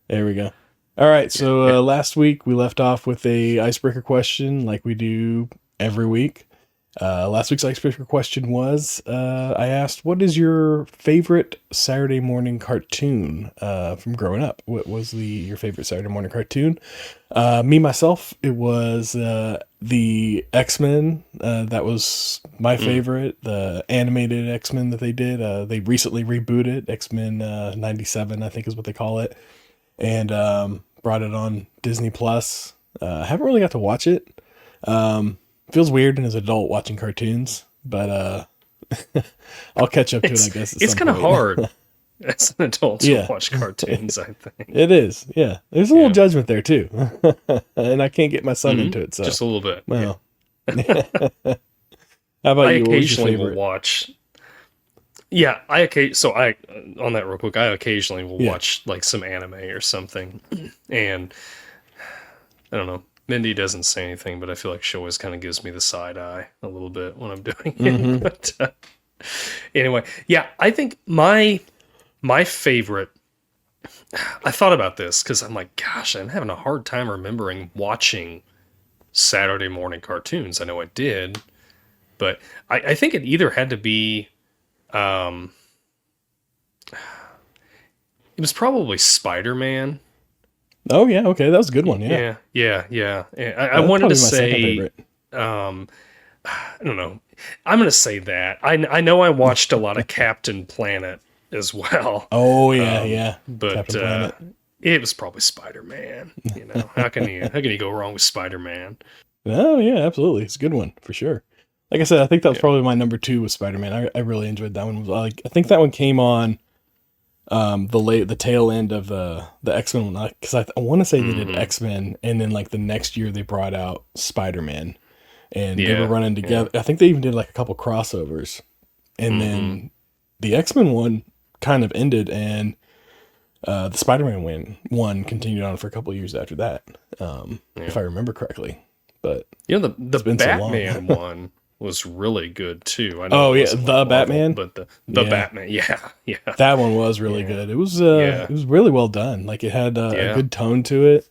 There we go. All right. So last week we left off with a icebreaker question, like we do every week. Last week's icebreaker question was: I asked, "What is your favorite Saturday morning cartoon from growing up? What was your favorite Saturday morning cartoon?" Me myself, it was the X-Men. That was my favorite. The animated X-Men that they did. They recently rebooted X-Men '97, I think is what they call it, and brought it on Disney Plus. Haven't really got to watch it. Feels weird as an adult watching cartoons, but I'll catch up to it, I guess. It's kind of hard as an adult to Yeah. watch cartoons, I think. It is, yeah. There's a little judgment there too, and I can't get my son into it. So, Just a little bit. well, how about I you? What was your occasionally will favorite? watch. On that real quick, I occasionally will watch like some anime or something, and I don't know. Mindy doesn't say anything, but I feel like she always kind of gives me the side eye a little bit when I'm doing it. But anyway, yeah, I think my favorite. I thought about this because I'm like, gosh, I'm having a hard time remembering watching Saturday morning cartoons. I know I did, but I think it either had to be. Um, it was probably Spider-Man. Oh yeah, okay, that was a good one. Yeah, Yeah. I that's wanted to probably my second say, favorite. I don't know. I'm going to say that. I know I watched a lot of Captain Planet as well, Oh yeah, yeah. but Captain Planet. it was probably Spider-Man. You know, how can you go wrong with Spider-Man? Oh yeah, absolutely. It's a good one for sure. Like I said, I think that was probably my number two with Spider-Man. I really enjoyed that one. Like I think that one came on the tail end of the X-Men one, because I want to say they did X-Men, and then like the next year they brought out Spider-Man, and they were running together. I think they even did like a couple crossovers, and then the X-Men one kind of ended, and the Spider-Man one continued on for a couple years after that, if I remember correctly. But You know, the it's been so long. Batman one was really good too. I know Oh it yeah, wasn't the like Marvel, Batman. but the Yeah. Batman, yeah. That one was really good. It was really well done. Like it had a good tone to it.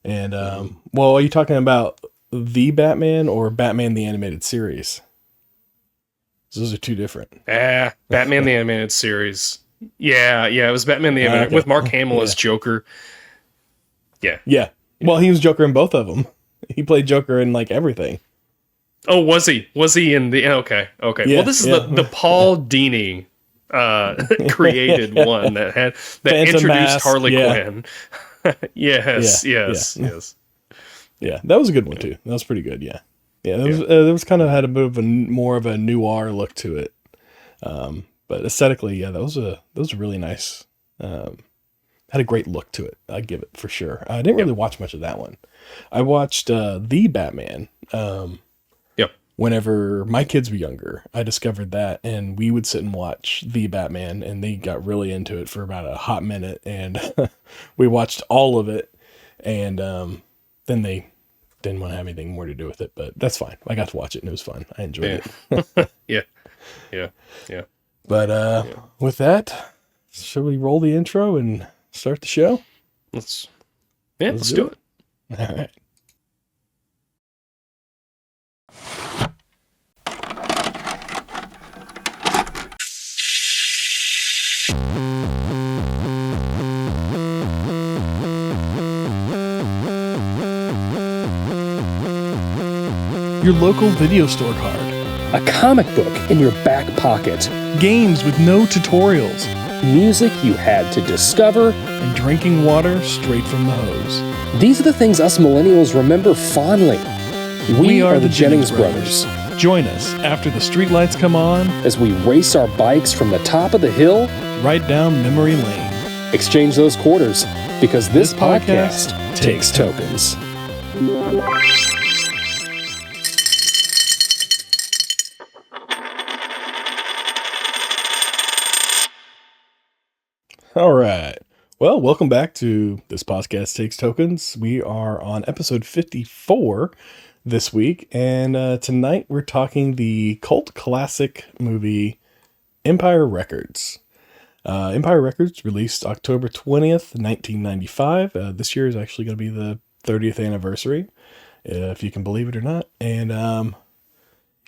And well, are you talking about the Batman or Batman the animated series? Those are two different. Batman the animated series. Yeah, it was Batman the animated Okay. with Mark Hamill as Joker. Yeah. Well, he was Joker in both of them. He played Joker in like everything. Oh, was he? Was he in the? Okay. Yeah, Well, this is the Paul Dini created one that Phantom introduced Mask, Harley yeah. Quinn. Yes. Yeah, that was a good one too. That was pretty good. Yeah. There was kind of had a bit of a more of a noir look to it. But aesthetically, yeah, that was a really nice. Had a great look to it. I'd give it for sure. I didn't really watch much of that one. I watched the Batman. Whenever my kids were younger, I discovered that, and we would sit and watch the Batman, and they got really into it for about a hot minute, and we watched all of it, and then they didn't want to have anything more to do with it, but that's fine. I got to watch it, and it was fun. I enjoyed it. Yeah. But with that, shall we roll the intro and start the show? Let's do it. All right. Your local video store card. A comic book in your back pocket. Games with no tutorials. Music you had to discover. And drinking water straight from the hose. These are the things us millennials remember fondly. We are the Jennings brothers. Join us after the streetlights come on as we race our bikes from the top of the hill right down memory lane. Exchange those quarters, because this podcast takes tokens. All right. Well, welcome back to This Podcast Takes Tokens. We are on episode 54 this week, and tonight we're talking the cult classic movie Empire Records. Empire Records released October 20th, 1995. This year is actually going to be the 30th anniversary, if you can believe it or not. And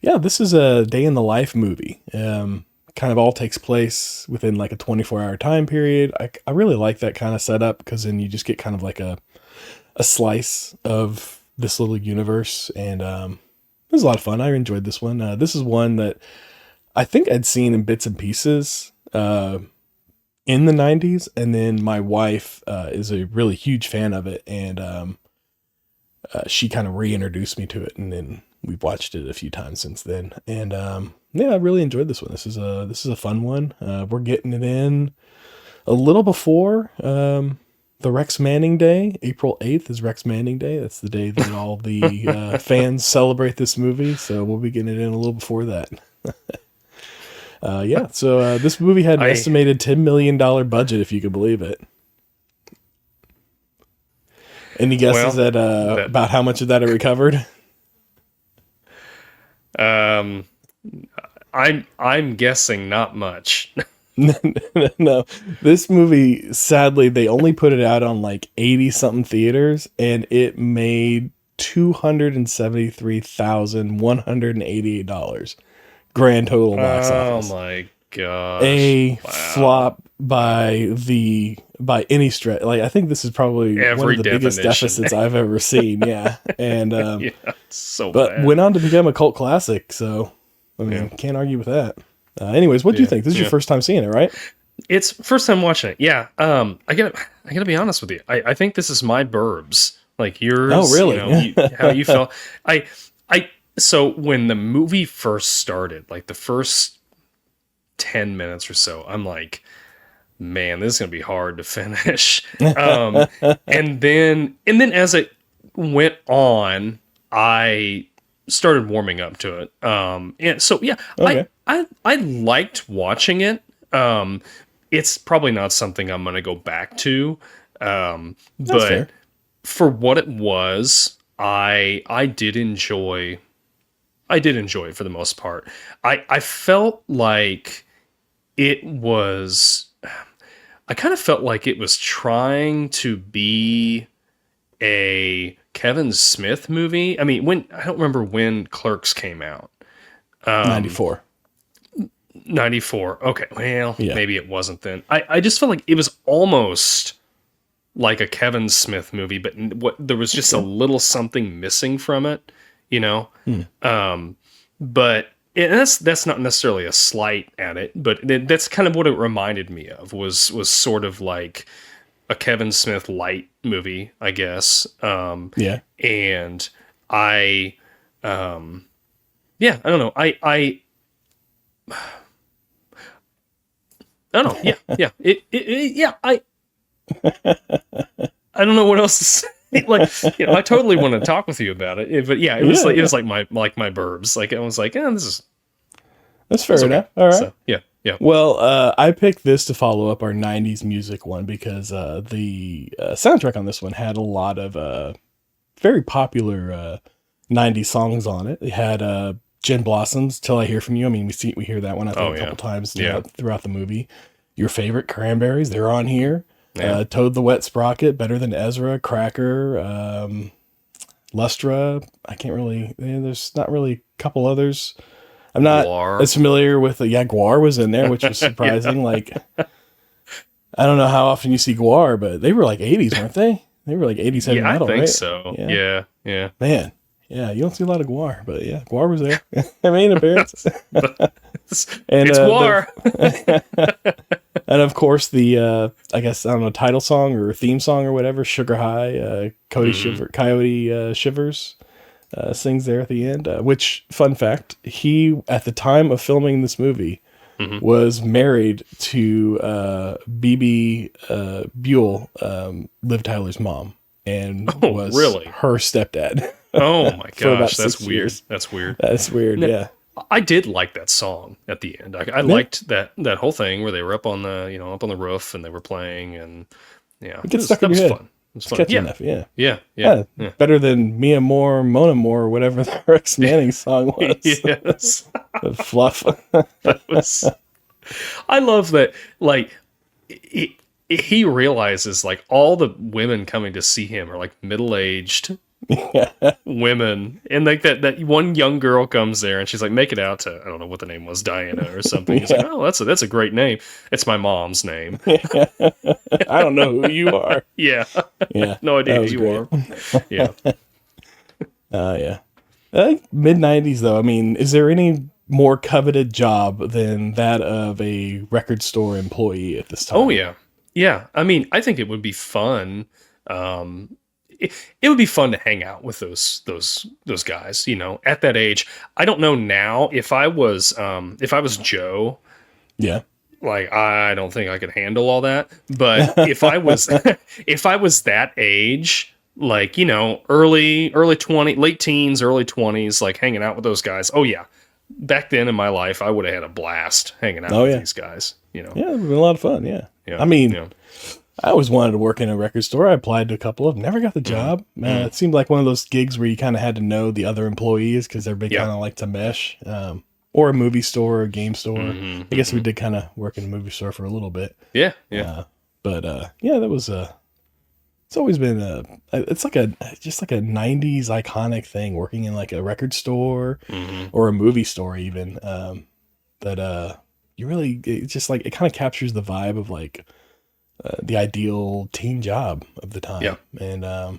yeah, this is a day in the life movie. Kind of all takes place within like a 24-hour time period. I really like that kind of setup, because then you just get kind of like a slice of this little universe. And it was a lot of fun. I enjoyed this one. This is one that I think I'd seen in bits and pieces in the 90s. And then my wife is a really huge fan of it. And she kind of reintroduced me to it. And then we've watched it a few times since then. And yeah, I really enjoyed this one. This is a fun one. We're getting it in a little before the Rex Manning Day. April 8th is Rex Manning Day. That's the day that all the fans celebrate this movie. So we'll be getting it in a little before that. Yeah, so this movie had an estimated $10 million budget, if you could believe it. Any guesses at about how much of that it recovered? I'm guessing not much. No, this movie, sadly, they only put it out on like 80 something theaters, and it made $273,188 grand total box office. Oh my gosh. A flop by any stretch. Like, I think this is probably one of the biggest deficits I've ever seen. Yeah. And yeah, so but bad. went on to become a cult classic, so I mean, can't argue with that. Anyways, what do you think? This is your first time seeing it, right? It's first time watching it. Yeah. I gotta be honest with you. I think this is my Burbs. Like yours. Oh, really? How you felt. So when the movie first started, like the first 10 minutes or so, I'm like, man, this is gonna be hard to finish. And then as it went on, I started warming up to it. And so yeah, okay. I liked watching it. It's probably not something I'm gonna go back to. But fair. For what it was, I did enjoy it for the most part. I felt like it was, I kind of felt like it was trying to be a Kevin Smith movie. I mean, I don't remember when Clerks came out. 94. 94. Okay. Well, maybe it wasn't then. I just felt like it was almost like a Kevin Smith movie, but there was just a little something missing from it, you know? But that's not necessarily a slight at it, but that's kind of what it reminded me of, was sort of like a Kevin Smith light movie, I guess. And I don't know. I don't know. Yeah. I don't know what else to say. Like, I totally want to talk with you about it. But yeah, it was like my Burbs. Like, I was like, that's fair enough. All right. So, yeah. Well, I picked this to follow up our 90s music one, because the soundtrack on this one had a lot of very popular 90s songs on it. It had Gin Blossoms, Till I Hear From You. I mean, we hear that one I think a couple times throughout the movie. Your favorite, Cranberries, they're on here. Yeah. Toad the Wet Sprocket, Better Than Ezra, Cracker, Lustra. I can't really, there's not really a couple others. I'm not as familiar with Guar was in there, which was surprising. Like, I don't know how often you see Guar, but they were like 80s, weren't they? They were like 80s heavy metal, right? I think so. Yeah. Man. Yeah, you don't see a lot of Guar, but yeah, Guar was there. I made an appearance. It's Guar. And of course, the I guess, I don't know, title song or theme song or whatever, Sugar High, Coyote Shivers sings there at the end. Which, fun fact, he, at the time of filming this movie, was married to B.B. Buell, Liv Tyler's mom, and was her stepdad. Oh my gosh, that's weird. Years. That's weird. That's weird. Now, yeah, I did like that song at the end. I liked that whole thing where they were up on the roof and they were playing, and it gets stuck in your head. Fun. It was catchy enough. Yeah. Better than Mi Amor, Mon Amour, or whatever the Rex Manning song was. Yes, the fluff. I love that. Like, he realizes like all the women coming to see him are like middle-aged women, and like that one young girl comes there and she's like, make it out to, I don't know what the name was, Diana or something. He's like, oh, that's a great name. It's my mom's name. I don't know who you are. Yeah. Yeah. No idea who you are. Yeah. Yeah. I think mid-90s, though, I mean, is there any more coveted job than that of a record store employee at this time? Oh, yeah. Yeah. I mean, I think it would be fun. It would be fun to hang out with those guys, you know, at that age. I don't know now if I was Joe. Yeah. Like, I don't think I could handle all that. But if I was that age, like, you know, early 20, late teens, early 20s, like hanging out with those guys. Oh yeah. Back then in my life, I would have had a blast hanging out with these guys, you know. Yeah, it would have been a lot of fun, yeah. Yeah. I mean, yeah. I always wanted to work in a record store. I applied to a couple of them, never got the job. It seemed like one of those gigs where you kind of had to know the other employees because everybody kind of liked to mesh. Or a movie store or a game store. I guess we did kind of work in a movie store for a little bit. Yeah, yeah. But that was it's always been it's like just like a 90s iconic thing, working in like a record store or a movie store even. That you really, it's just like, it kind of captures the vibe of like the ideal teen job of the time. Yeah. And I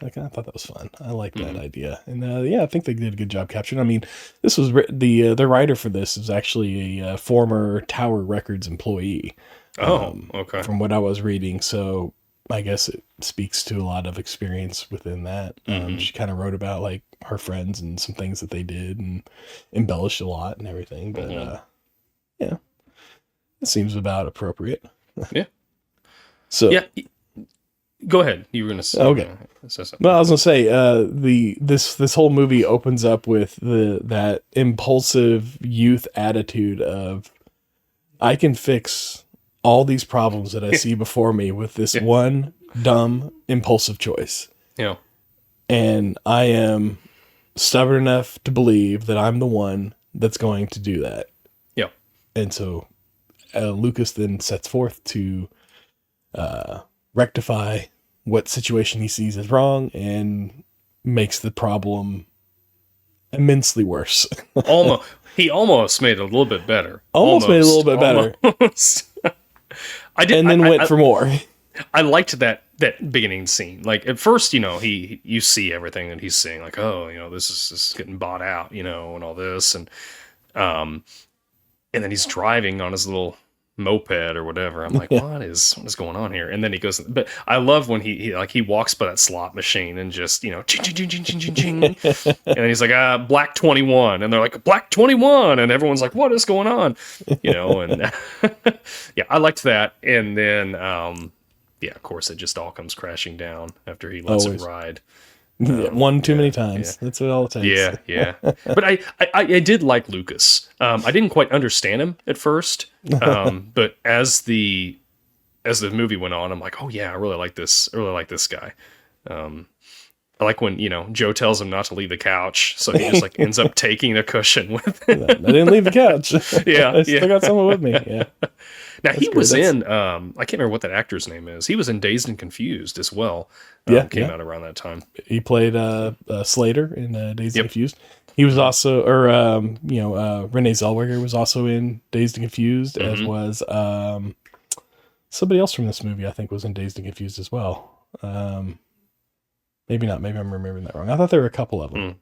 kind of thought that was fun. I like that idea. And I think they did a good job capturing. I mean, this was the writer for this is actually a former Tower Records employee. Okay. From what I was reading. So I guess it speaks to a lot of experience within that. She kind of wrote about like her friends and some things that they did and embellished a lot and everything. But it seems about appropriate. Yeah. So yeah. Go ahead. You were going to say. Okay. Well, I was going to say this whole movie opens up with that impulsive youth attitude of, I can fix all these problems that I see before me with this one dumb impulsive choice. Yeah. And I am stubborn enough to believe that I'm the one that's going to do that. Yeah. And so Lucas then sets forth to rectify what situation he sees as wrong and makes the problem immensely worse. He almost made it a little bit better. Almost made it a little bit better. And then went for more. I liked that beginning scene. Like at first, you know, you see everything that he's saying, like, oh, you know, this is getting bought out, you know, and all this, and then he's driving on his little moped or whatever. I'm like, what is going on here? And then he goes, but I love when he walks by that slot machine and just, you know, ching, ching, ching, ching, ching, ching. And then he's like, black 21. And they're like, black 21. And everyone's like, what is going on? You know, and yeah, I liked that. And then, of course, it just all comes crashing down after he lets it ride. One too many times. That's what all it takes. Yeah. But I did like Lucas. I didn't quite understand him at first. But as the movie went on, I'm like, oh yeah, I really like this. I really like this guy. I like when, you know, Joe tells him not to leave the couch, so he just like ends up taking a cushion with him. I didn't leave the couch. Yeah. I still got someone with me. Yeah. Now he was in I can't remember what that actor's name is. He was in Dazed and Confused as well. Came out around that time. He played Slater in Dazed and Confused. He was also, Renee Zellweger was also in Dazed and Confused, as was somebody else from this movie. I think was in Dazed and Confused as well. Maybe not. Maybe I'm remembering that wrong. I thought there were a couple of them.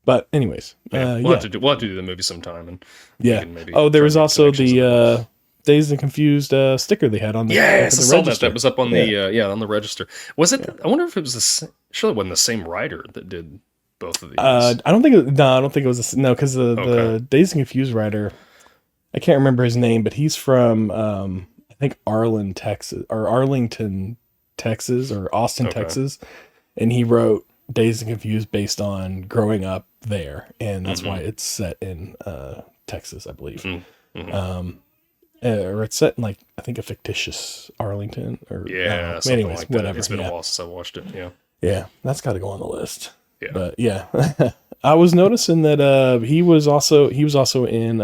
But anyways, we'll have to do the movie sometime. And maybe there was also the Dazed and Confused sticker they had on the yes, the I saw register. that was up on the on the register. Was it? I wonder if it was surely it wasn't the same writer that did both of these. I don't think it was because the Dazed and Confused writer, I can't remember his name, but he's from I think Arlington, Texas, or Austin, Texas, and he wrote Dazed and Confused based on growing up there, and that's why it's set in Texas, I believe. Or it's set in like I think a fictitious Arlington or anyways, like whatever. It's been a while since I watched it. Yeah, that's got to go on the list. Yeah, but I was noticing that he was also in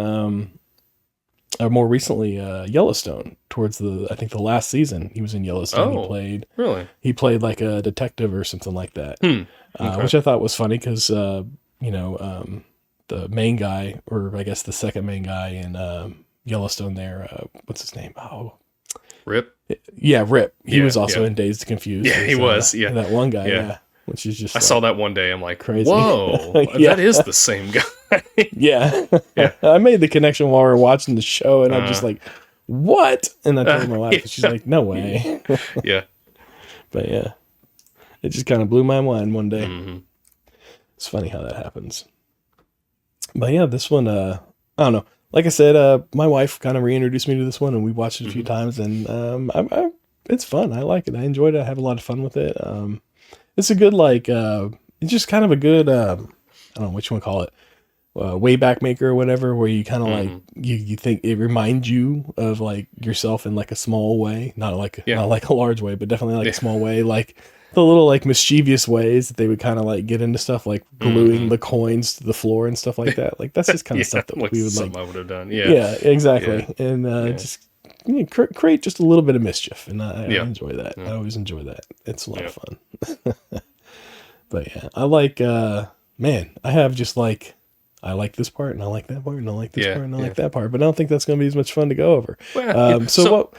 more recently, Yellowstone. Towards I think the last season, he was in Yellowstone. Oh, really? He played like a detective or something like that, Okay. which I thought was funny because the main guy, or I guess the second main guy in Yellowstone, there, what's his name? Oh, Rip. yeah, Rip. He Yeah, was also yeah. in Dazed and Confused. Yeah, he was. Yeah, that one guy. yeah. Yeah, which is just I saw that one day. I'm like, crazy. whoa, Yeah. that is the same guy. Yeah. Yeah. I made the connection while we were watching the show, and I'm just like, what? And I told my wife, and she's like, no way. Yeah. But yeah, it just kind of blew my mind one day. Mm-hmm. It's funny how that happens. But yeah, this one, I don't know. Like I said, my wife kind of reintroduced me to this one, and we watched it a few times, and it's fun. I like it. I enjoyed it. I have a lot of fun with it. It's a good, like, it's just kind of a good, I don't know what you want to call it, way back maker or whatever, where you kind of like, you think it reminds you of like yourself in like a small way, not like a large way, but definitely like a small way, like the little like mischievous ways that they would kind of like get into stuff like gluing the coins to the floor and stuff like that. Like that's just kind of stuff that we would like. I would have done. Yeah, exactly. Yeah. And just create just a little bit of mischief, and I enjoy that. I always enjoy that. It's a lot of fun. But yeah, I like. Man, I have just like. I like this part, and I like that part, and I like this part, and I like that part. But I don't think that's going to be as much fun to go over. Well, so what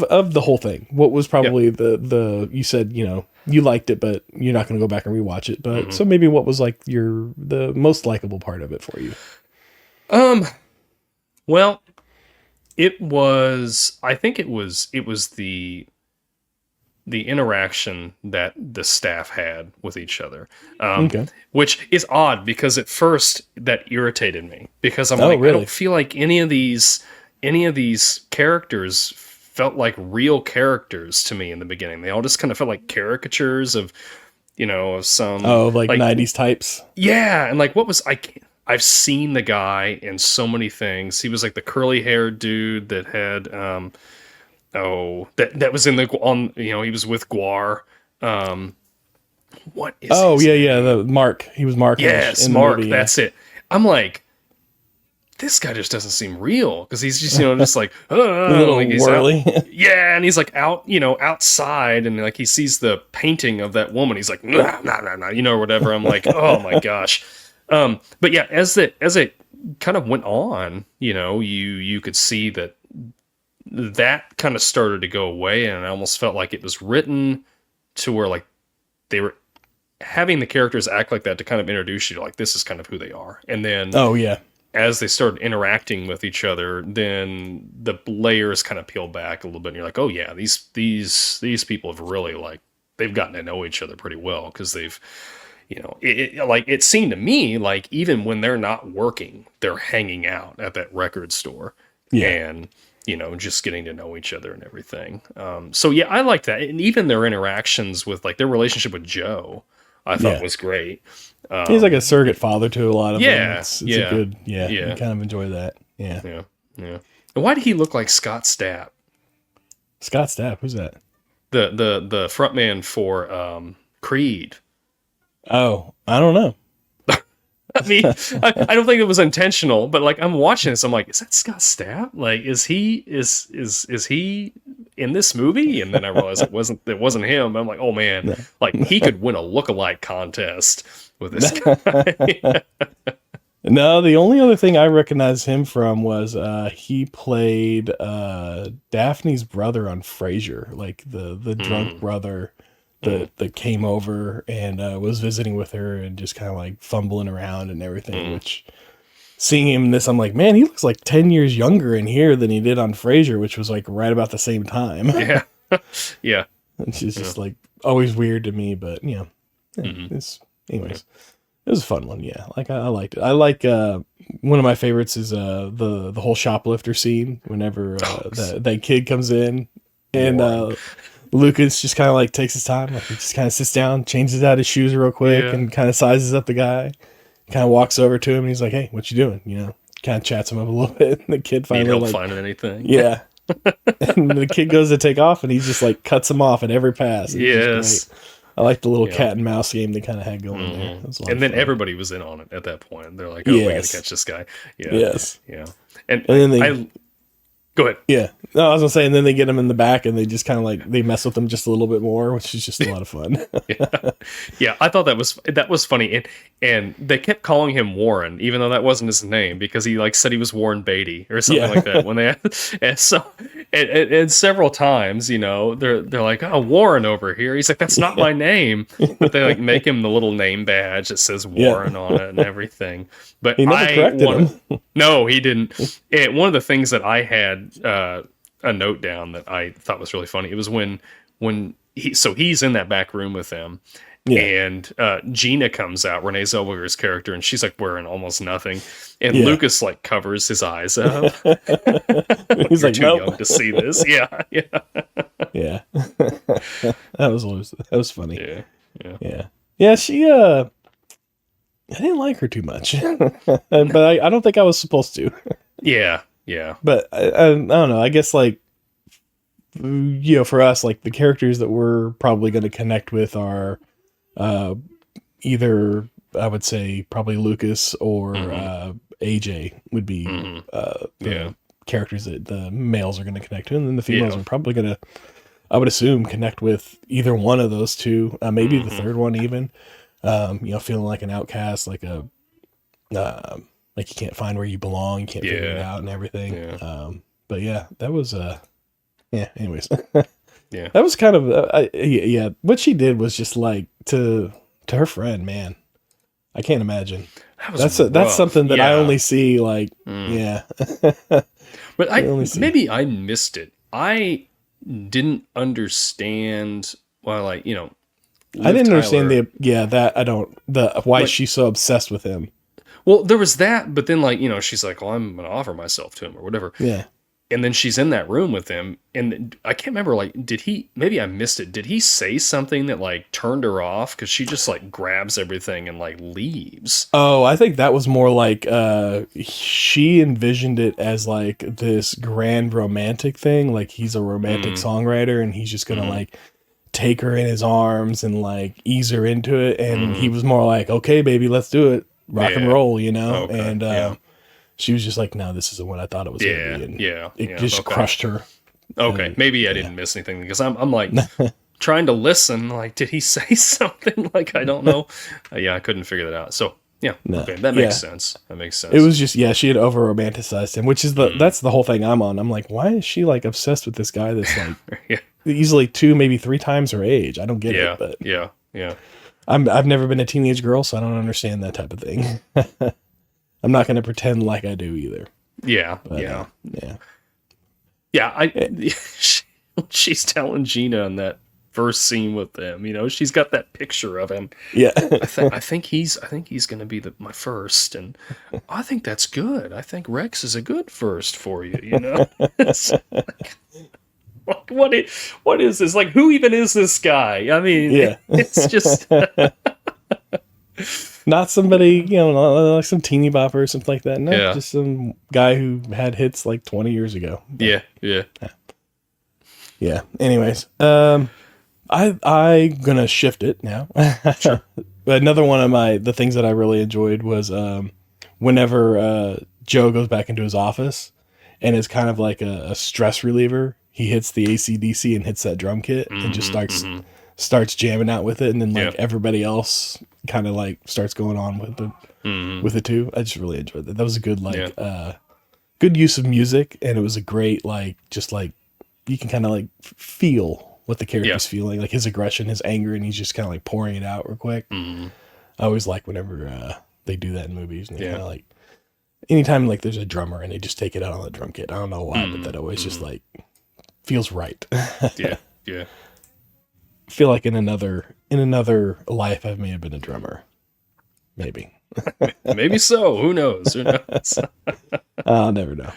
of the whole thing? What was probably the you said you liked it, but you're not going to go back and rewatch it. But so maybe what was like the most likable part of it for you? Well, it was. I think it was the interaction that the staff had with each other, which is odd because at first that irritated me because I'm really? I don't feel like any of these characters felt like real characters to me in the beginning. They all just kind of felt like caricatures of, of some like 90s types. Yeah, and like what was I've seen the guy in so many things. He was like the curly haired dude that had that was in he was with Guar. What is the Mark. He was Mark. Yes, in Mark. the movie, that's it. I'm like, this guy just doesn't seem real because he's just just like a little like whirly. Yeah, and he's like out outside, and like he sees the painting of that woman. He's like nah, or whatever. I'm like, oh my gosh. But yeah, as it kind of went on, you could see that kind of started to go away, and I almost felt like it was written to where like they were having the characters act like that to kind of introduce you to like this is kind of who they are, and then as they started interacting with each other, then the layers kind of peel back a little bit, and you're like, oh yeah, these people have really like they've gotten to know each other pretty well because they've it seemed to me like even when they're not working, they're hanging out at that record store and just getting to know each other and everything. So yeah, I like that. And even their interactions with like their relationship with Joe, I thought was great. He's like a surrogate father to a lot of them. It's a good, you kind of enjoy that. Yeah. And why did he look like Scott Stapp? Scott Stapp, who's that? The frontman for Creed. Oh, I don't know. I mean, I don't think it was intentional, but like I'm watching this, I'm like, is that Scott Stapp? Like, is he in this movie? And then I realized it wasn't him. I'm like, oh man, like he could win a lookalike contest with this guy. No, the only other thing I recognized him from was he played Daphne's brother on Frasier, like the drunk brother that came over and was visiting with her and just kind of like fumbling around and everything, which seeing him in this, I'm like, man, he looks like 10 years younger in here than he did on Frasier, which was like right about the same time. Yeah. It's just like always weird to me, but anyways, it was a fun one. Yeah. Like I liked it. I like, one of my favorites is the whole shoplifter scene whenever that kid comes in and Lucas just kind of like takes his time. Like he just kind of sits down, changes out his shoes real quick and kind of sizes up the guy. Kind of walks over to him and he's like, hey, what you doing? Kind of chats him up a little bit. And the kid finally need help finding anything. Yeah. And the kid goes to take off and he just like cuts him off at every pass. Yes. I like the little cat and mouse game they kind of had going there. And then everybody was in on it at that point. They're like, oh, we got to catch this guy. Yeah. Yes. Yeah. And then Go ahead. Yeah. No, I was gonna say, and then they get him in the back, and they just kind of like they mess with him just a little bit more, which is just a lot of fun. Yeah, I thought that was funny, and they kept calling him Warren, even though that wasn't his name, because he like said he was Warren Beatty or something like that. When they and so and several times, you know, they're like, oh, Warren over here. He's like, that's not my name, but they like make him the little name badge that says Warren on it and everything. But He never corrected him. No, he didn't. And one of the things that I had a note down that I thought was really funny. It was when he's in that back room with them, and Gina comes out, Renee Zellweger's character, and she's like wearing almost nothing, and Lucas like covers his eyes up. He's like, too nope. young to see this. Yeah. Yeah. That was funny. Yeah. She I didn't like her too much, but I don't think I was supposed to. Yeah. But I don't know. I guess like, you know, for us, like the characters that we're probably going to connect with are either, I would say, probably Lucas or AJ would be the characters that the males are going to connect to, and then the females are probably going to, I would assume, connect with either one of those two, maybe the third one even. You know, feeling like an outcast, like a like you can't find where you belong, you can't figure it out and everything. But yeah, that was anyways. That was kind of what she did was just like to her friend, man. I can't imagine. That's something that I only see like But maybe I missed it. I didn't understand like, you know, I didn't understand why she's so obsessed with him. Well, there was that, but then like, you know, she's like, well, I'm going to offer myself to him or whatever. Yeah. And then she's in that room with him, and I can't remember, like, maybe I missed it. Did he say something that like turned her off? Cause she just like grabs everything and like leaves. Oh, I think that was more like, she envisioned it as like this grand romantic thing. Like he's a romantic songwriter and he's just going to like take her in his arms and like ease her into it. And he was more like, okay, baby, let's do it. Rock and roll, you know? Okay. And, she was just like, no, this isn't what I thought it was going to be. And it just crushed her. Okay. And, maybe I didn't miss anything because I'm like trying to listen. Like, did he say something? Like, I don't know. I couldn't figure that out. So okay. That makes sense. That makes sense. It was just, she had over romanticized him, which is that's the whole thing I'm on. I'm like, why is she like obsessed with this guy that's like easily 2, maybe 3 times her age? I don't get it. But yeah. I've never been a teenage girl, so I don't understand that type of thing. I'm not going to pretend like I do either. She's telling Gina in that first scene with them, you know, she's got that picture of him. Yeah. I think he's going to be my first, and I think that's good. I think Rex is a good first for you, you know. It's like, what is this? Like, who even is this guy? I mean, it's just not somebody, you know, like some teeny bopper or something like that. No, just some guy who had hits like 20 years ago. But, yeah. Anyways, I gonna shift it now. Sure. Another one of the things that I really enjoyed was whenever Joe goes back into his office and it's kind of like a stress reliever. He hits the AC/DC and hits that drum kit and just starts jamming out with it, and then like everybody else kind of like starts going on with it too. I just really enjoyed that. That was a good good use of music, and it was a great like just like you can kind of like feel what the character's feeling, like his aggression, his anger, and he's just kind of like pouring it out real quick. I always like whenever they do that in movies, and they kind of like anytime like there's a drummer and they just take it out on the drum kit. I don't know why, but that always just like feels right. Yeah. I feel like in another life I may have been a drummer. Maybe. Maybe so. Who knows? I'll never know.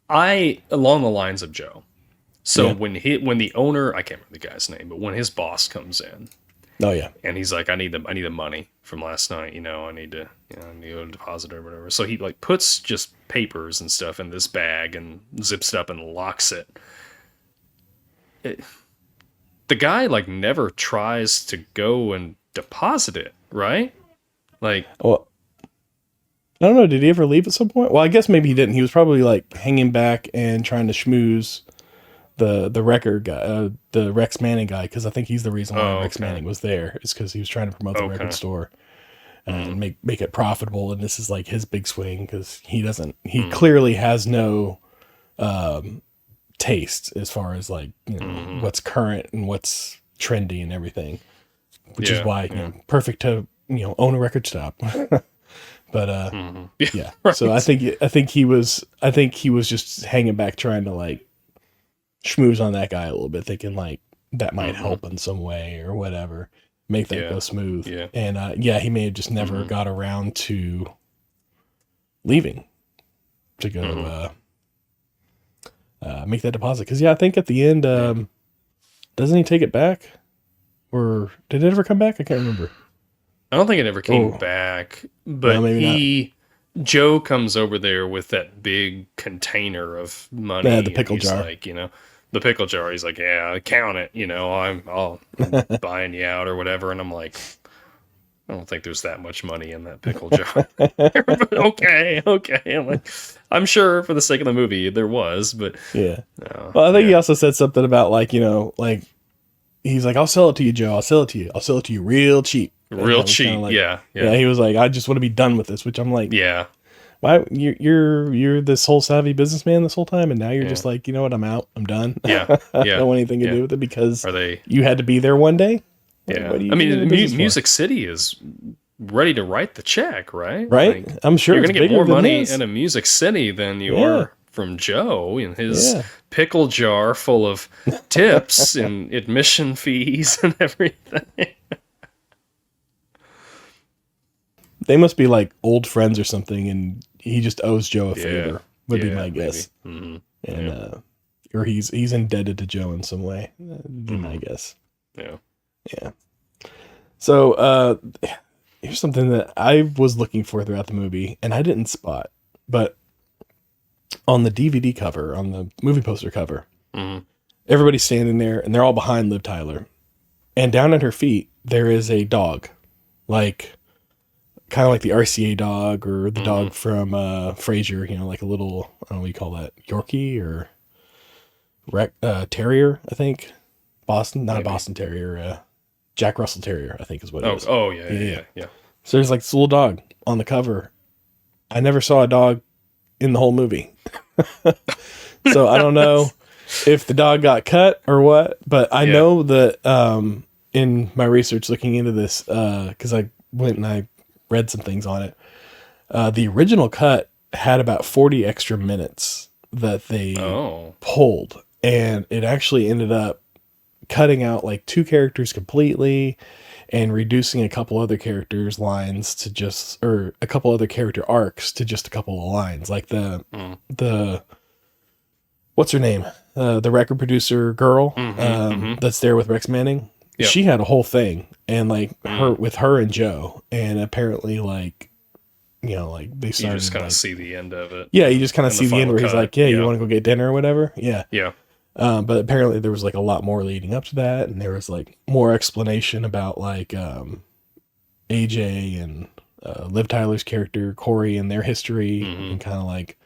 I along the lines of Joe. So when the owner, I can't remember the guy's name, but when his boss comes in, and he's like, I need the money from last night. You know, I need to deposit or whatever. So he like puts just papers and stuff in this bag and zips it up and locks it. The guy like never tries to go and deposit it, right? Like, well, I don't know. Did he ever leave at some point? Well, I guess maybe he didn't. He was probably like hanging back and trying to schmooze the record guy, the Rex Manning guy, because I think he's the reason why Rex Manning was there, is because he was trying to promote the record store and make it profitable. And this is like his big swing, because he clearly has no taste as far as like, you know, what's current and what's trendy and everything, which is why, you know, perfect to, you know, own a record shop. But yeah. Right. So I think he was just hanging back trying to like schmooze on that guy a little bit, thinking like that might help in some way or whatever, make that go smooth. Yeah. And he may have just never got around to leaving to go make that deposit. Because I think at the end, doesn't he take it back, or did it ever come back? I can't remember. I don't think it ever came back, but Joe comes over there with that big container of money. Yeah, the pickle jar. Like, you know, the pickle jar. He's like, yeah, count it. You know, I'm buying you out or whatever. And I'm like, I don't think there's that much money in that pickle jar. But okay. I'm like, I'm sure for the sake of the movie there was, but no, well, I think he also said something about like, you know, like he's like, I'll sell it to you, Joe. I'll sell it to you real cheap. Real cheap, like, yeah. He was like, I just want to be done with this, which I'm like, why you're this whole savvy businessman this whole time, and now you're just like, you know what, I'm out, I'm done. I don't want anything to do with it because you had to be there one day. Yeah, I mean, Music City is ready to write the check, right? Right, like, I'm sure you're gonna get more money in a Music City than you are from Joe and his pickle jar full of tips and admission fees and everything. They must be like old friends or something, and he just owes Joe a favor. Would be my guess. And or he's indebted to Joe in some way. Would be my guess. Yeah. So here's something that I was looking for throughout the movie, and I didn't spot, but on the DVD cover, on the movie poster cover, everybody's standing there, and they're all behind Liv Tyler, and down at her feet there is a dog, like, kind of like the RCA dog or the dog from Frasier, you know, like a little, I don't know what you call that, Yorkie or Terrier, I think. Boston, not a Boston Terrier, Jack Russell Terrier, I think is what it is. Oh, yeah. So there's like this little dog on the cover. I never saw a dog in the whole movie. So I don't know if the dog got cut or what, but I know that in my research looking into this, because I went and I read some things on it. The original cut had about 40 extra minutes that they pulled, and it actually ended up cutting out like 2 characters completely and reducing a couple other characters' lines to just, or a couple other character arcs to just a couple of lines. Like the what's her name? The record producer girl that's there with Rex Manning. Yep. She had a whole thing, and like her and Joe, and apparently like, you know, like they started. You just kind of like, see the end of it. Yeah, you just kind of see the end where he's like, you want to go get dinner or whatever. Yeah. But apparently there was like a lot more leading up to that, and there was like more explanation about like AJ and Liv Tyler's character Corey and their history, and kind of like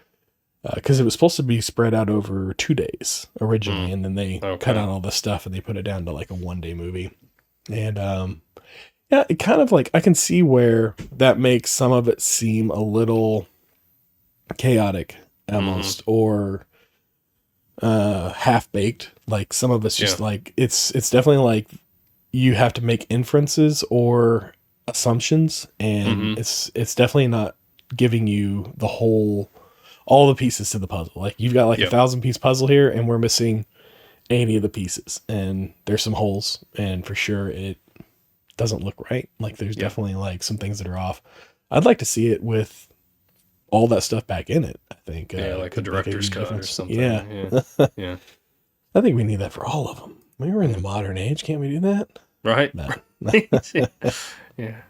because it was supposed to be spread out over 2 days originally, and then they cut out all this stuff and they put it down to like a 1-day movie. And it kind of like, I can see where that makes some of it seem a little chaotic almost, or half-baked. Like some of it's just like, it's definitely like you have to make inferences or assumptions, and it's definitely not giving you the whole, all the pieces to the puzzle. Like you've got like a 1,000-piece puzzle here, and we're missing 80 of the pieces, and there's some holes, and for sure it doesn't look right. Like there's definitely like some things that are off. I'd like to see it with all that stuff back in it. I think like the director's cut or something. Yeah. I think we need that for all of them. We were in the modern age. Can't we do that? Right. No. Yeah.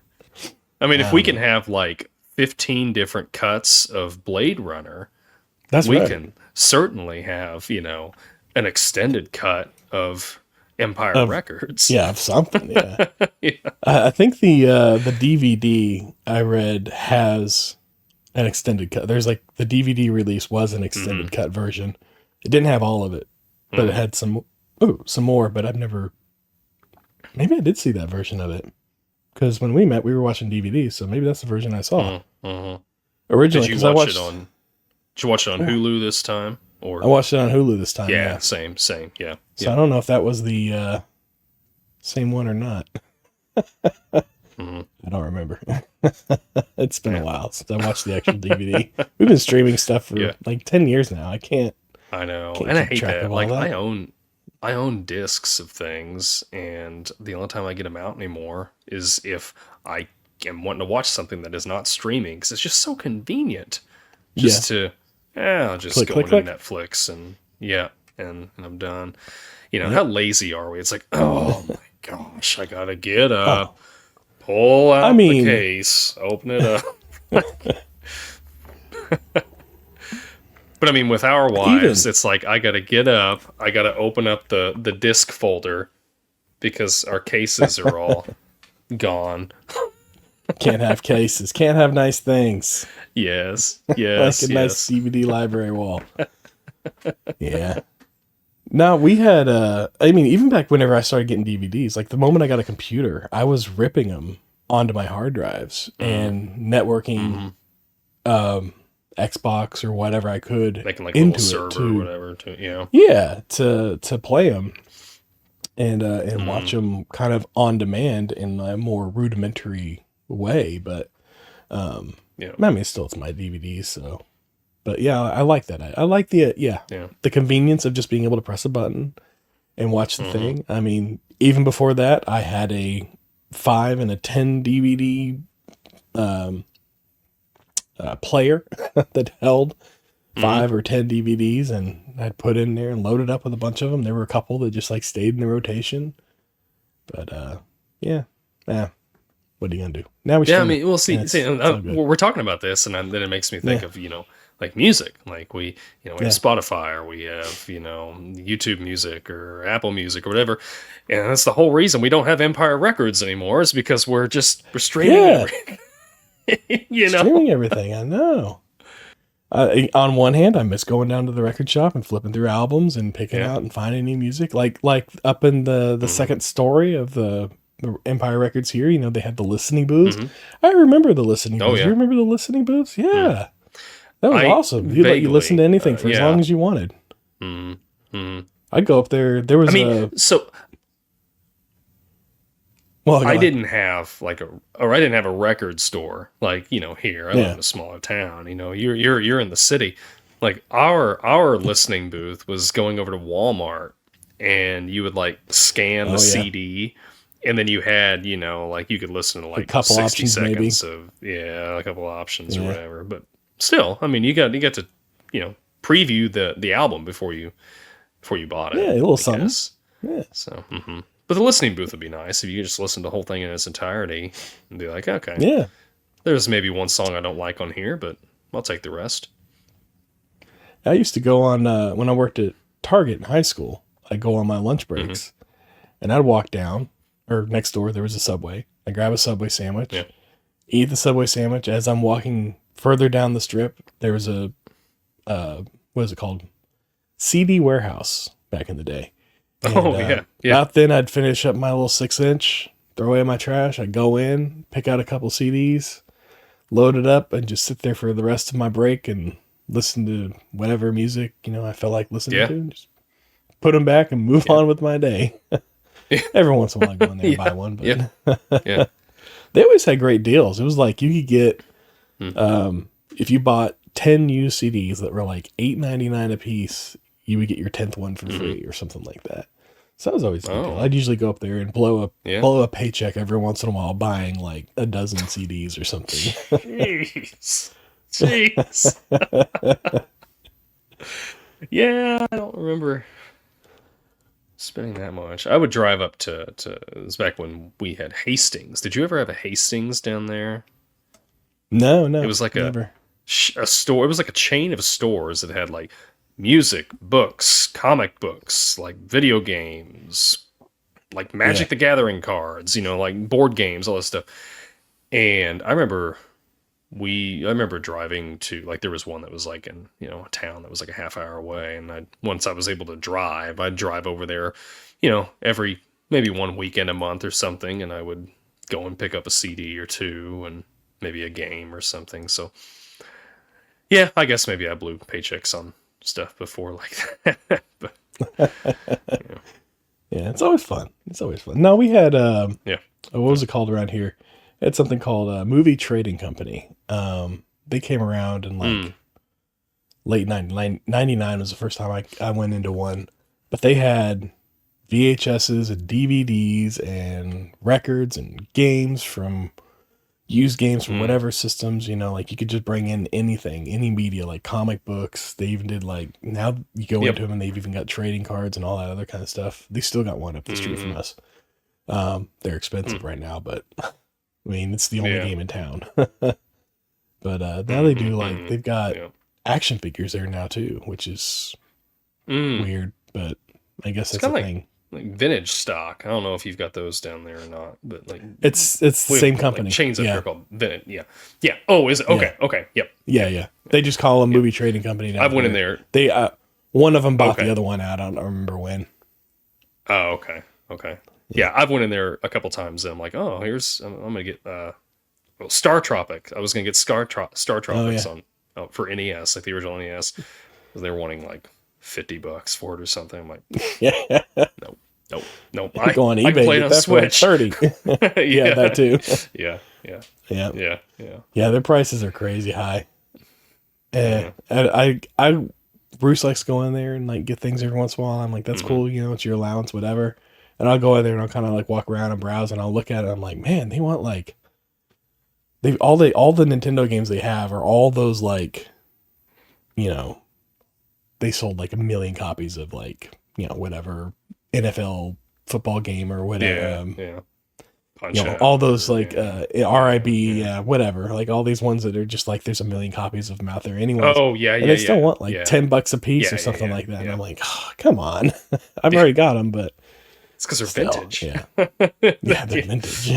I mean, if we can have like 15 different cuts of Blade Runner, we can certainly have, you know, an extended cut of Empire Records. Yeah, of something. Yeah. I think the DVD I read has an extended cut. There's like the DVD release was an extended cut version. It didn't have all of it, but it had some more. But maybe I did see that version of it because when we met, we were watching DVDs. So maybe that's the version I saw originally. Did you watch it on? Did you watch it on Hulu this time? Or I watched it on Hulu this time. Yeah, same. Yeah. So I don't know if that was the same one or not. I don't remember. It's been a while since I watched the actual DVD. We've been streaming stuff for like 10 years now. I can't. I know, and I hate that. Like I own discs of things, and the only time I get them out anymore is if I am wanting to watch something that is not streaming, because it's just so convenient. I'll just go into Netflix and and I'm done. You know, how lazy are we? It's like, oh my gosh, I gotta get up, pull out the case, open it up. But I mean, with our wives, it's like, I gotta get up, I gotta open up the disc folder because our cases are all gone. Can't have cases. Can't have nice things. Yes. Like a nice DVD library wall. Yeah. No, we had, even back whenever I started getting DVDs, like the moment I got a computer, I was ripping them onto my hard drives and networking Xbox or whatever I could making like into a little server or whatever to play them and watch them kind of on demand in a more rudimentary way, but I mean, still it's my DVDs, so. But yeah, I like that. I like the the convenience of just being able to press a button and watch the thing. I mean, even before that, I had a 5 and a 10 DVD player that held 5 or 10 DVDs, and I'd put in there and loaded up with a bunch of them. There were a couple that just like stayed in the rotation, but what are you gonna do now? I mean, we'll see. We're talking about this, and then it makes me think of like music. Like we have Spotify, or we have YouTube Music or Apple Music or whatever, and that's the whole reason we don't have Empire Records anymore. Is because we're streaming everything. Streaming everything. I know. On one hand, I miss going down to the record shop and flipping through albums and picking out and finding new music. Like up in the second story of the Empire Records here, they had the listening booths. I remember the listening booths. You remember the listening booths? Yeah. That was awesome. You'd let you listen to anything for as long as you wanted. I'd go up there. There was I didn't have I didn't have a record store like here. I live in a smaller town. You're in the city. Like our listening booth was going over to Walmart, and you would scan the CD, and then you had you could listen to a couple 60 options, seconds maybe. Of a couple options or whatever. But still, I mean, you got to preview the album before you bought it. Yeah, a little something. Yeah. So. But the listening booth would be nice if you could just listen to the whole thing in its entirety and be like, okay, there's maybe one song I don't like on here, but I'll take the rest. I used to go on, when I worked at Target in high school, I'd go on my lunch breaks and I'd walk down, or next door there was a Subway. I'd grab a Subway sandwich, eat the Subway sandwich. As I'm walking further down the strip, there was a, what is it called? CD warehouse back in the day. And, about then I'd finish up my little 6-inch, throw away my trash. I'd go in, pick out a couple CDs, load it up, and just sit there for the rest of my break and listen to whatever music, I felt like listening to, and just put them back and move on with my day. Every once in a while I go in there and buy one, but they always had great deals. It was like you could get, if you bought 10 used CDs that were like $8.99 a piece, you would get your 10th one for free or something like that. So that was always a good deal. I'd usually go up there and blow a paycheck every once in a while buying like a dozen CDs or something. Jeez. I don't remember spending that much. I would drive up to it was back when we had Hastings. Did you ever have a Hastings down there? No. It was like never. a store. It was like a chain of stores that had like music, books, comic books, like video games, like Magic the Gathering cards, like board games, all this stuff. And I remember I remember driving to, like, there was one that was like in, a town that was like a half hour away. And once I was able to drive, I'd drive over there, every, maybe one weekend a month or something. And I would go and pick up a CD or two and maybe a game or something. So yeah, I guess maybe I blew paychecks on stuff before like that. But, Yeah, it's always fun. No, we had, yeah. what was it called around here? It had something called Movie Trading Company. They came around in like late 99 was the first time I went into one. But they had VHSs and DVDs and records and games from used games from whatever systems, like you could just bring in anything, any media, like comic books. They even did like, now you go into them and they've even got trading cards and all that other kind of stuff. They still got one up the street from us. They're expensive right now, but I mean, it's the only game in town. But now they do like, they've got action figures there now too, which is weird, but I guess that's a thing. Like vintage stock. I don't know if you've got those down there or not, but like it's the same company. Like chains up here called Vintage. Yeah. Oh, is it? Okay. Yeah. Okay. Yep. Yeah. They just call them Movie Trading Company now. I've went in there. They one of them bought the other one out. I don't remember when. Oh, okay. Yeah, I've went in there a couple times and I'm like, oh, I'm gonna get Star Tropic. I was gonna get Star Tropics on for NES, like the original NES. They were wanting like $50 for it or something. I'm like, nope. I go on eBay, I can play it on Switch. For like 30. Yeah, that too. Yeah. Their prices are crazy high. And Bruce likes to go in there and like get things every once in a while. I'm like, that's cool, it's your allowance, whatever. And I'll go in there and I'll kind of like walk around and browse and I'll look at it. And I'm like, man, they want like all the Nintendo games they have are all those like, they sold like 1 million copies of like, whatever NFL football game or whatever. All those like RIB, whatever. Like all these ones that are just like there's 1 million copies of them out there anyway. Oh yeah, and they still want like $10 a piece or something like that. And I'm like, oh, come on, I've already got them, but it's because they're vintage. Yeah, they're vintage.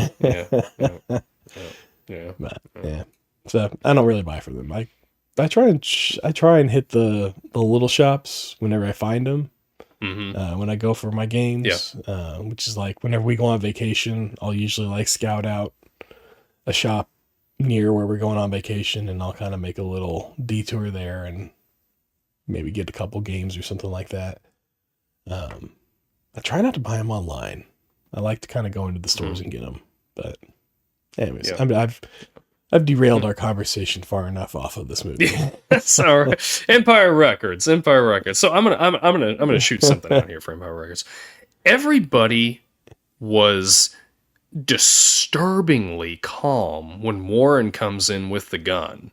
Yeah. So I don't really buy from them. I try and hit the little shops whenever I find them. When I go for my games, which is like whenever we go on vacation, I'll usually like scout out a shop near where we're going on vacation, and I'll kind of make a little detour there and maybe get a couple games or something like that. I try not to buy them online. I like to kind of go into the stores and get them. But anyways, I've derailed our conversation far enough off of this movie. Sorry, Empire Records. So I'm gonna shoot something out here for Empire Records. Everybody was disturbingly calm when Warren comes in with the gun.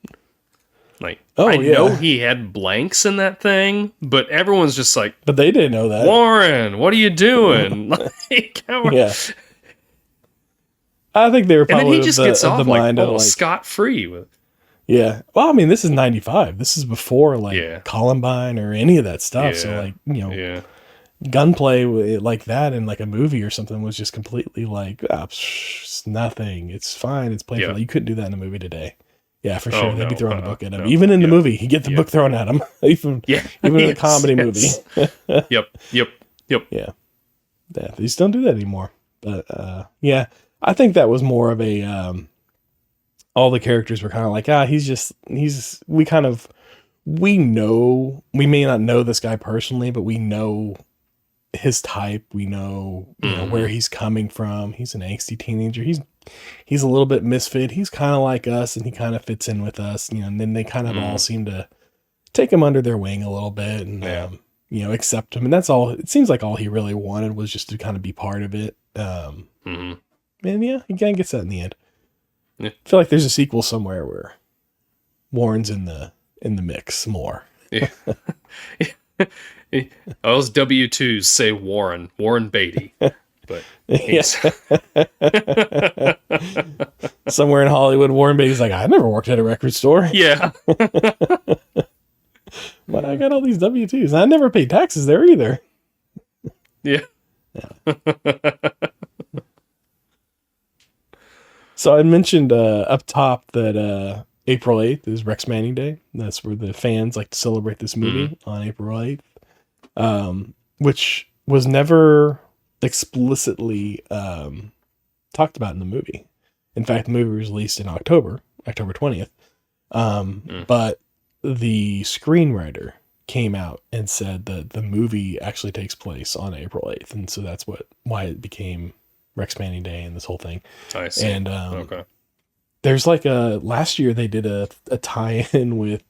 Like, I know he had blanks in that thing, but everyone's just like, but they didn't know that. Warren, what are you doing? Like, I think they were probably and then he just gets off like scot-free with. Yeah. Well, I mean, this is 95. This is before like Columbine or any of that stuff. So like, gunplay like that in like a movie or something was just completely like, it's nothing. It's fine. It's playful. You couldn't do that in a movie today. Yeah, for sure. They'd be throwing a book at him. Even in the movie, he'd get the book thrown at him. even in a comedy movie. Yep. Yeah. They just don't do that anymore. But I think that was more of a all the characters were kind of like, we know, we may not know this guy personally, but we know his type. We know, where he's coming from. He's an angsty teenager. He's a little bit misfit. He's kind of like us, and he kind of fits in with us, and then they kind of all seem to take him under their wing a little bit and, accept him. And that's all, it seems like all he really wanted was just to kind of be part of it. And he kind of gets that in the end. I feel like there's a sequel somewhere where Warren's in the mix more. Those W-2s say Warren Beatty, but somewhere in Hollywood, Warren Beatty's like, I never worked at a record store. Yeah. But I got all these W-2s. I never paid taxes there either. Yeah. So I mentioned up top that April 8th is Rex Manning Day. That's where the fans like to celebrate this movie on April 8th, which was never explicitly talked about in the movie. In fact, the movie was released in October 20th. But the screenwriter came out and said that the movie actually takes place on April 8th. And so that's why it became Rex Manning Day and this whole thing. I see. And okay. there's like last year they did a tie-in with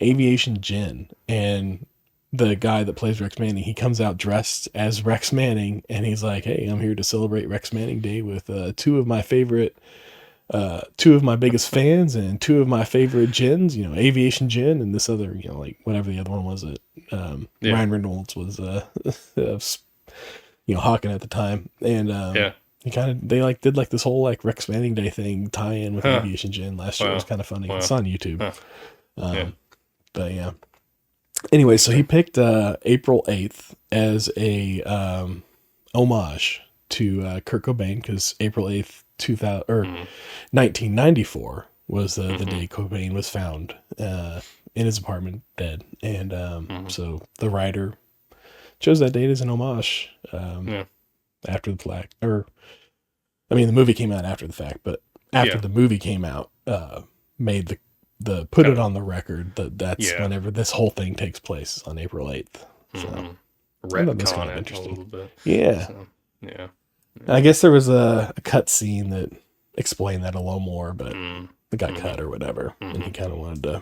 Aviation Gin, and the guy that plays Rex Manning, he comes out dressed as Rex Manning, and he's like, hey, I'm here to celebrate Rex Manning Day with two of my biggest fans and two of my favorite gins, Aviation Gin and this other, like whatever the other one was that Ryan Reynolds was, hawking at the time. And they did like this whole like Rex Manning Day thing tie in with Aviation Gin last year. It was kind of funny. Wow. It's on YouTube. But yeah. Anyway, so he picked April 8th as a homage to Kurt Cobain, because April 8th, 1994 was the day Cobain was found in his apartment dead. And so the writer chose that date as an homage after the fact. The movie came out after the fact, but after the movie came out, made the put it on the record that's whenever this whole thing takes place on April 8th. So retcon kind of interesting. A little bit. Yeah. So, yeah. I guess there was a cut scene that explained that a little more, but it got cut or whatever, and he kind of wanted to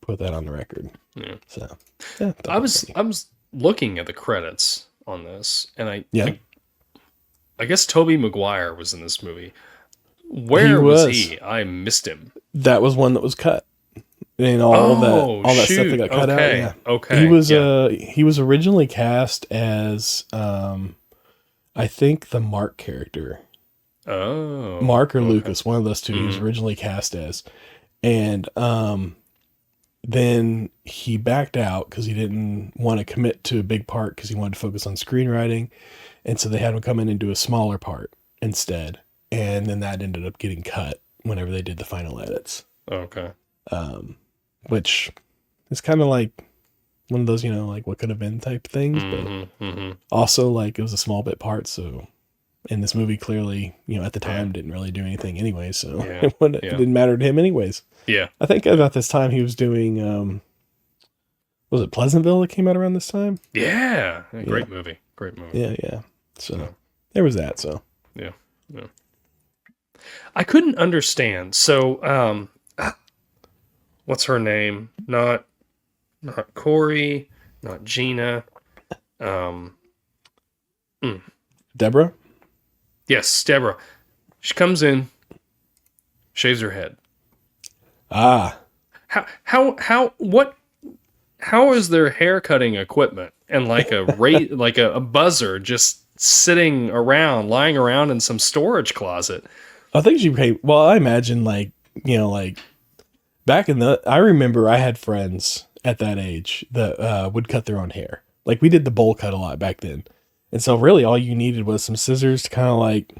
put that on the record. Yeah. So I was looking at the credits on this, and I guess Tobey Maguire was in this movie. Where was he? I missed him. That was one that was cut. And all that stuff that got cut out. Yeah. Okay. He was originally cast as I think the Mark character. Oh. Mark or Lucas, one of those two he was originally cast as. And then he backed out because he didn't want to commit to a big part because he wanted to focus on screenwriting. And so they had him come in and do a smaller part instead. And then that ended up getting cut whenever they did the final edits. Okay. Which is kind of like one of those, like what could have been type things, but also like it was a small bit part. So in this movie, clearly, at the time didn't really do anything anyway. So it didn't matter to him anyways. Yeah. I think about this time he was doing, was it Pleasantville that came out around this time? Yeah. Great movie. Yeah. So there was that. So yeah. I couldn't understand. So, what's her name? Not Corey, not Gina. Deborah? Yes, Deborah. She comes in, shaves her head. Ah. How is their hair cutting equipment and like a buzzer just sitting around, lying around in some storage closet? I think I imagine like back I remember I had friends at that age that would cut their own hair. Like we did the bowl cut a lot back then. And so really all you needed was some scissors to kind of like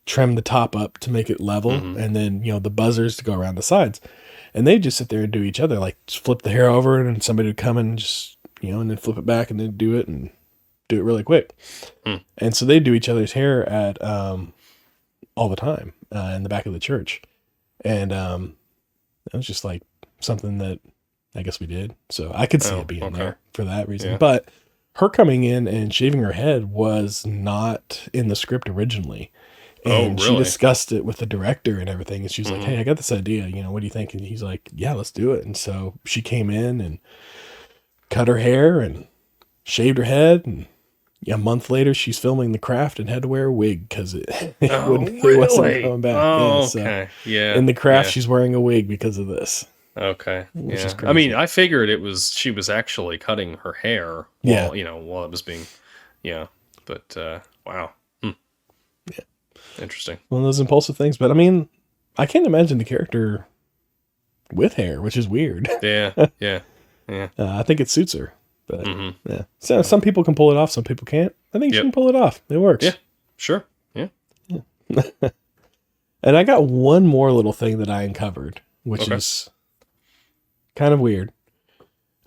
trim the top up to make it level. And then, the buzzers to go around the sides. And they'd just sit there and do each other, like just flip the hair over and then somebody would come and just, and then flip it back and then do it really quick. And so they'd do each other's hair at, all the time in the back of the church. And it was just like something that I guess we did. So I could see it being there for that reason. Yeah. But her coming in and shaving her head was not in the script originally. And she discussed it with the director and everything. And she was like, hey, I got this idea. What do you think? And he's like, yeah, let's do it. And so she came in and cut her hair and shaved her head. And a month later, she's filming The Craft and had to wear a wig because it wasn't coming back. Oh, okay. Yeah. In The Craft, she's wearing a wig because of this. Okay. Which is crazy. I mean, I figured she was actually cutting her hair while it was being, but wow. Yeah. Interesting. One of those impulsive things. But I mean, I can't imagine the character with hair, which is weird. Yeah. I think it suits her. But yeah, so some people can pull it off, some people can't. I think she can pull it off. It works. Yeah, sure. Yeah. And I got one more little thing that I uncovered, which is kind of weird.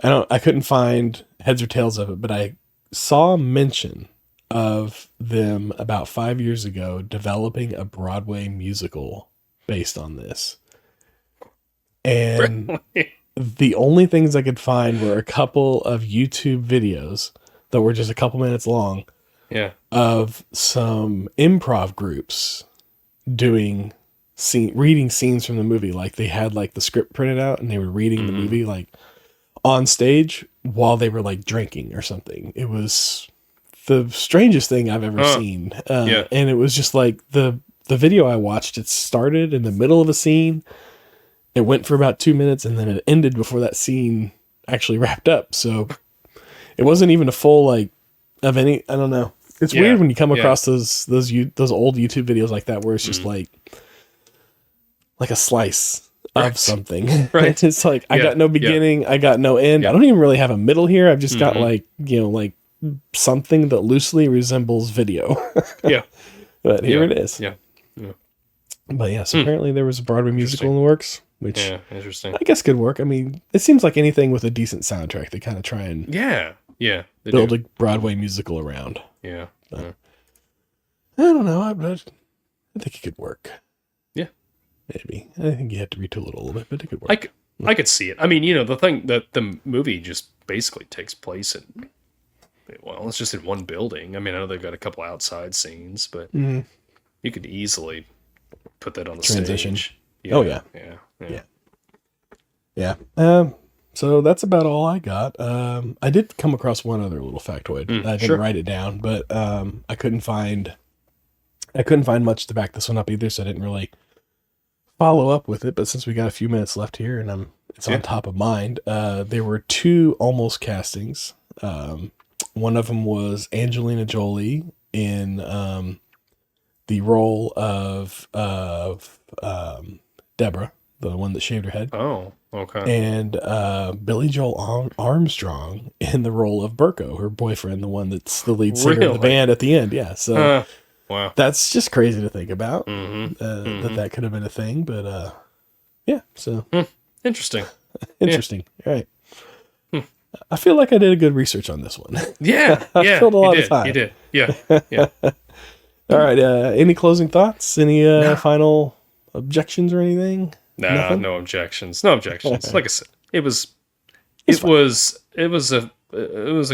I couldn't find heads or tails of it, but I saw mention of them about 5 years ago developing a Broadway musical based on this. And the only things I could find were a couple of YouTube videos that were just a couple minutes long. Yeah. Of some improv groups doing reading scenes from the movie. Like they had like the script printed out and they were reading the movie like on stage while they were like drinking or something. It was the strangest thing I've ever seen. And it was just like the video I watched, it started in the middle of a scene. It went for about 2 minutes and then it ended before that scene actually wrapped up. So it wasn't even a full like of any, I don't know. It's weird when you come across those old YouTube videos like that, where it's just like a slice of something. Right. It's like, I got no beginning. I got no end. I don't even really have a middle here. I've just got like, like something that loosely resembles video. Yeah. But here it is. Yeah. But yeah, so apparently there was a Broadway musical in the works, which interesting. I guess could work. I mean, it seems like anything with a decent soundtrack, they kind of try and build a Broadway musical around. Yeah. I don't know. I think it could work. Yeah. Maybe. I think you have to retool it a little bit, but it could work. I could see it. I mean, the thing that the movie just basically takes place in, well, it's just in one building. I mean, I know they've got a couple outside scenes, but you could easily put that on the transition. Stage. Yeah. Oh, yeah. Yeah. So that's about all I got. I did come across one other little factoid. I didn't write it down, but I couldn't find much to back this one up either, so I didn't really follow up with it. But since we got a few minutes left here and it's on top of mind, there were 2 almost castings. One of them was Angelina Jolie in the role of Deborah, the one that shaved her head. Oh, okay. And Billy Joel Armstrong in the role of Burko, her boyfriend, the one that's the lead singer of the band at the end. Yeah, so wow, that's just crazy to think about. That could have been a thing, but yeah. So interesting. Interesting. All right. I feel like I did a good research on this one. Yeah, I filled a lot of time. You did. Yeah. All right. Any closing thoughts? Any final objections or anything? Nah, no objections. No objections. Like I said, it was a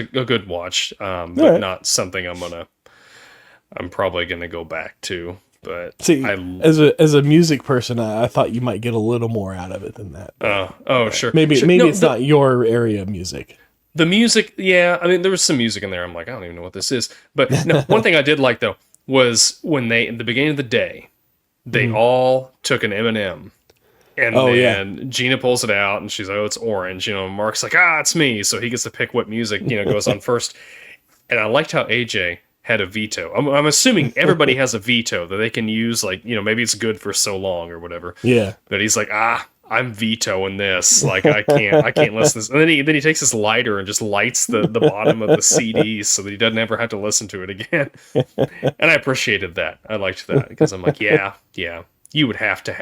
good watch, but not something I'm probably gonna go back to. But see, as a music person, I thought you might get a little more out of it than that. Sure. Maybe it's not your area of music. The music, yeah. I mean, there was some music in there. I'm like, I don't even know what this is. But no, one thing I did like though was when they, in the beginning of the day, they all took an M&M. And then Gina pulls it out and she's like, oh, it's orange. Mark's like, it's me. So he gets to pick what music, goes on first. And I liked how AJ had a veto. I'm assuming everybody has a veto that they can use, like, maybe it's good for so long or whatever. Yeah. But he's like, I'm vetoing this. Like, I can't listen to this. And then he takes his lighter and just lights the bottom of the CD so that he doesn't ever have to listen to it again. And I appreciated that. I liked that because I'm like, yeah, you would have to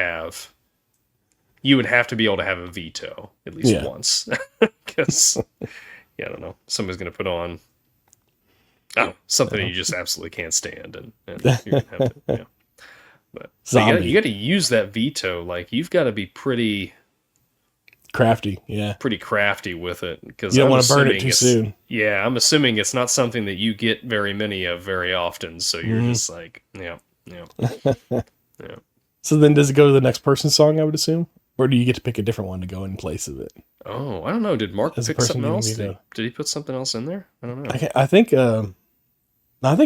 be able to have a veto at least once. Because, I don't know, somebody's going to put on something that you just absolutely can't stand, and you're gonna have to, But you got to use that veto. Like, you've got to be pretty crafty, pretty crafty with it, because you don't want to burn it too soon. Yeah, I'm assuming it's not something that you get very many of very often. So you're just like, yeah. So then, does it go to the next person's song? I would assume, or do you get to pick a different one to go in place of it? Oh, I don't know. Did Mark pick something else? Did he put something else in there? I don't know. I think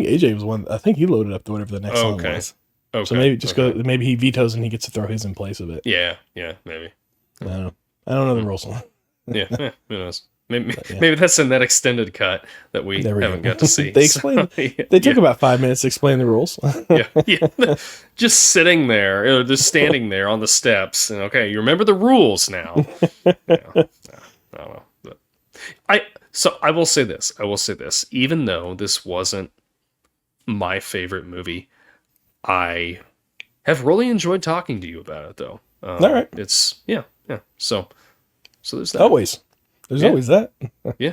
AJ was one. I think he loaded up to whatever the next song was. Okay. So maybe go. Maybe he vetoes and he gets to throw his in place of it. Yeah, maybe. I don't know the rules. Who knows? Maybe that's in that extended cut that we haven't got to see. They explained. They took about 5 minutes to explain the rules. Just sitting there, just standing there on the steps, and okay, you remember the rules now. I don't know. So I will say this. Even though this wasn't my favorite movie, I have really enjoyed talking to you about it, though. All right. It's So So there's that. Always. There's always that. Yeah.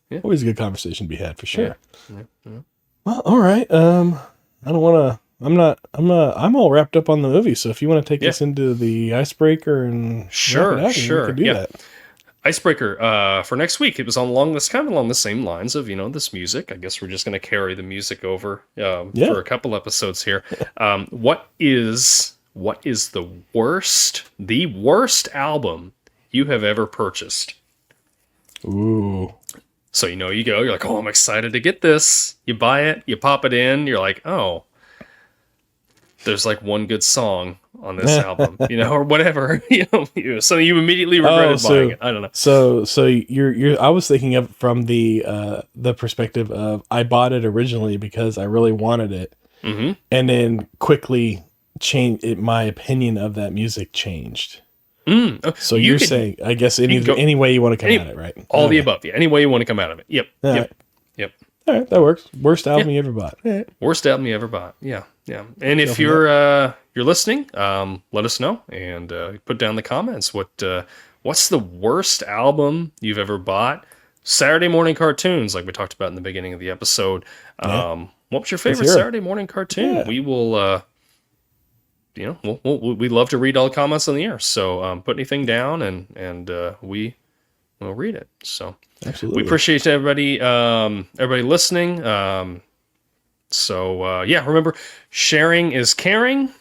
Yeah. Always a good conversation to be had for sure. Yeah. Well, all right. I don't want to. I'm all wrapped up on the movie. So if you want to take us into the icebreaker and sure, wrap it out, we can do that. Icebreaker for next week. It was along the same lines of this music. I guess we're just going to carry the music over for a couple episodes here. What is the worst album you have ever purchased? Ooh. So you're like, oh, I'm excited to get this. You buy it, you pop it in, you're like, oh, there's like one good song on this album, or whatever, so you immediately regretted buying it. I don't know. So you're I was thinking of it from the perspective of I bought it originally because I really wanted it, and then quickly my opinion of that music changed. So you're saying, I guess, any way you want to come at it, right? All the above, yeah. Any way you want to come out of it. Yep. Yep. All right, that works. Worst album you ever bought. Right. Worst album you ever bought. Yeah. And if you're listening, let us know and put down the comments. What's the worst album you've ever bought? Saturday morning cartoons, like we talked about in the beginning of the episode. What was your favorite Saturday morning cartoon? Yeah. We will. We'd love to read all the comments on the air. So put anything down, and we will read it. So absolutely, we appreciate everybody listening. Remember, sharing is caring.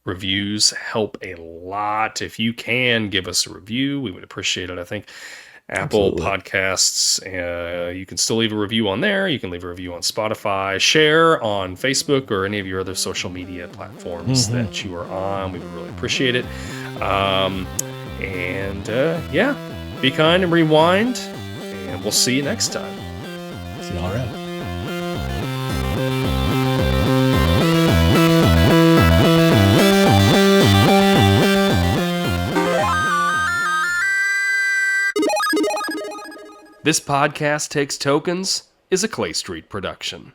Reviews help a lot. If you can give us a review, we would appreciate it. I think Apple Podcasts, you can still leave a review on there. You can leave a review on Spotify, share on Facebook or any of your other social media platforms that you are on. We would really appreciate it. Be kind and rewind, and we'll see you next time. See you all right. This Podcast Takes Tokens is a Clay Street production.